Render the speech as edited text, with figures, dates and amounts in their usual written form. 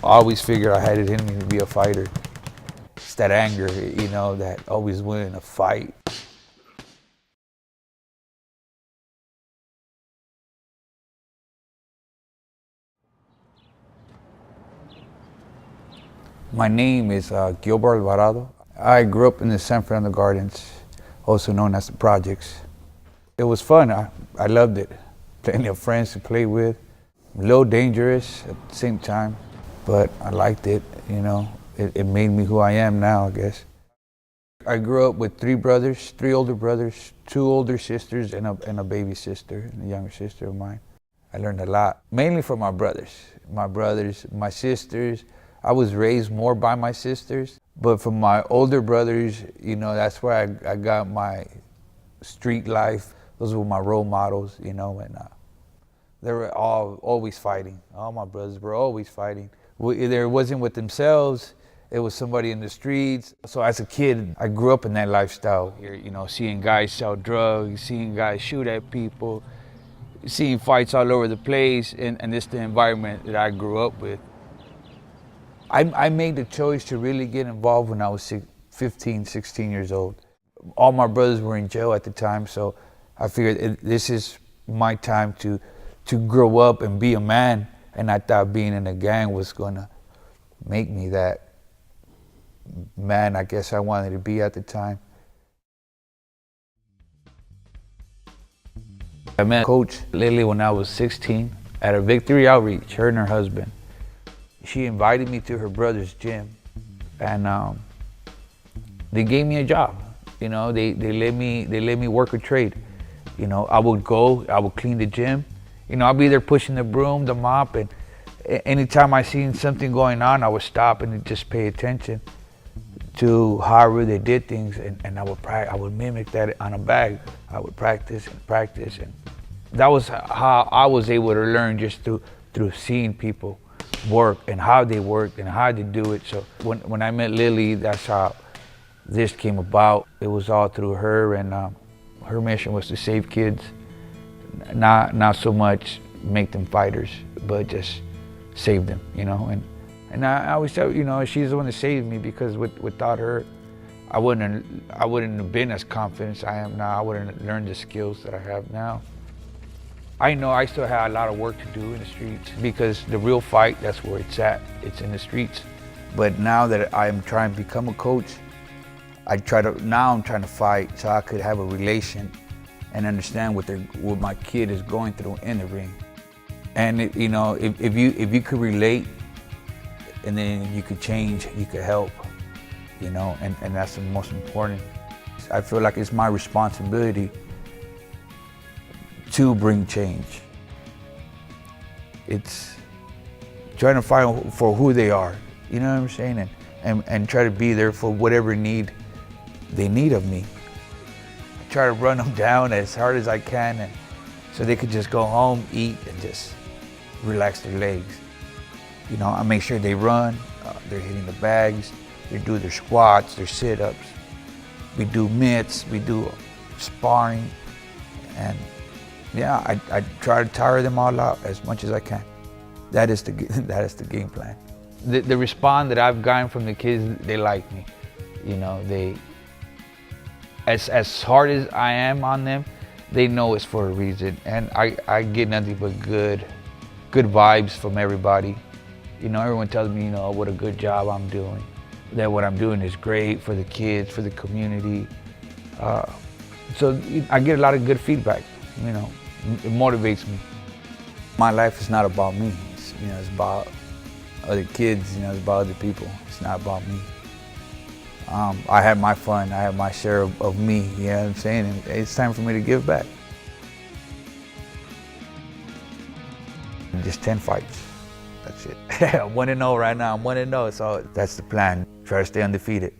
always figured I had it in me to be a fighter. It's that anger, you know, that always winning a fight. My name is Gilbert Alvarado. I grew up in the San Fernando Gardens, also known as the Projects. It was fun. I loved it. Plenty of friends to play with. A little dangerous at the same time, but I liked it, you know. It made me who I am now, I guess. I grew up with 3 brothers, 3 older brothers, 2 older sisters, and a baby sister, and a younger sister of mine. I learned a lot, mainly from my brothers. My sisters. I was raised more by my sisters, but from my older brothers, you know, that's where I got my street life. Those were my role models, you know, and they were always fighting. All my brothers were always fighting. Either it wasn't with themselves, it was somebody in the streets. So as a kid, I grew up in that lifestyle. You know, seeing guys sell drugs, seeing guys shoot at people, seeing fights all over the place, and this is the environment that I grew up with. I made the choice to really get involved when I was 15, 16 years old. All my brothers were in jail at the time, so I figured this is my time to grow up and be a man, and I thought being in a gang was gonna make me that man I guess I wanted to be at the time. I met Coach Lily when I was 16 at a Victory Outreach, her and her husband. She invited me to her brother's gym, and they gave me a job. You know, they let me work a trade. You know, I would clean the gym. You know, I'd be there pushing the broom, the mop, and anytime I seen something going on, I would stop and just pay attention to however they did things, and I would mimic that on a bag. I would practice, and that was how I was able to learn, just through seeing people work and how they worked and how they do it. So when I met Lily, that's how this came about. It was all through her, and her mission was to save kids, not so much make them fighters, but just save them, you know. And I always tell, you know, she's the one that saved me, because without her, I wouldn't have been as confident as I am now. I wouldn't have learned the skills that I have now. I know I still have a lot of work to do in the streets, because the real fight, that's where it's at. It's in the streets. But now that I'm trying to become a coach, I'm trying to fight so I could have a relation and understand what my kid is going through in the ring. And you know, if you could relate, and then you could change, you could help, you know, and that's the most important. I feel like it's my responsibility to bring change. It's trying to fight for who they are, you know what I'm saying, and try to be there for whatever need they need of me. I try to run them down as hard as I can, and so they could just go home, eat, and just relax their legs. You know, I make sure they run, they're hitting the bags, they do their squats, their sit-ups. We do mitts, we do sparring, and yeah, I try to tire them all out as much as I can. That is the game plan. The response that I've gotten from the kids, they like me. You know, as hard as I am on them, they know it's for a reason, and I get nothing but good vibes from everybody. You know, everyone tells me, you know, what a good job I'm doing, that what I'm doing is great for the kids, for the community. So I get a lot of good feedback, you know, it motivates me. My life is not about me, you know, it's about other kids, you know, it's about other people. It's not about me. I have my fun, I have my share of me, you know what I'm saying? And it's time for me to give back. Just 10 fights, that's it. I'm 1-0 right now, I'm 1-0, so that's the plan. Try to stay undefeated.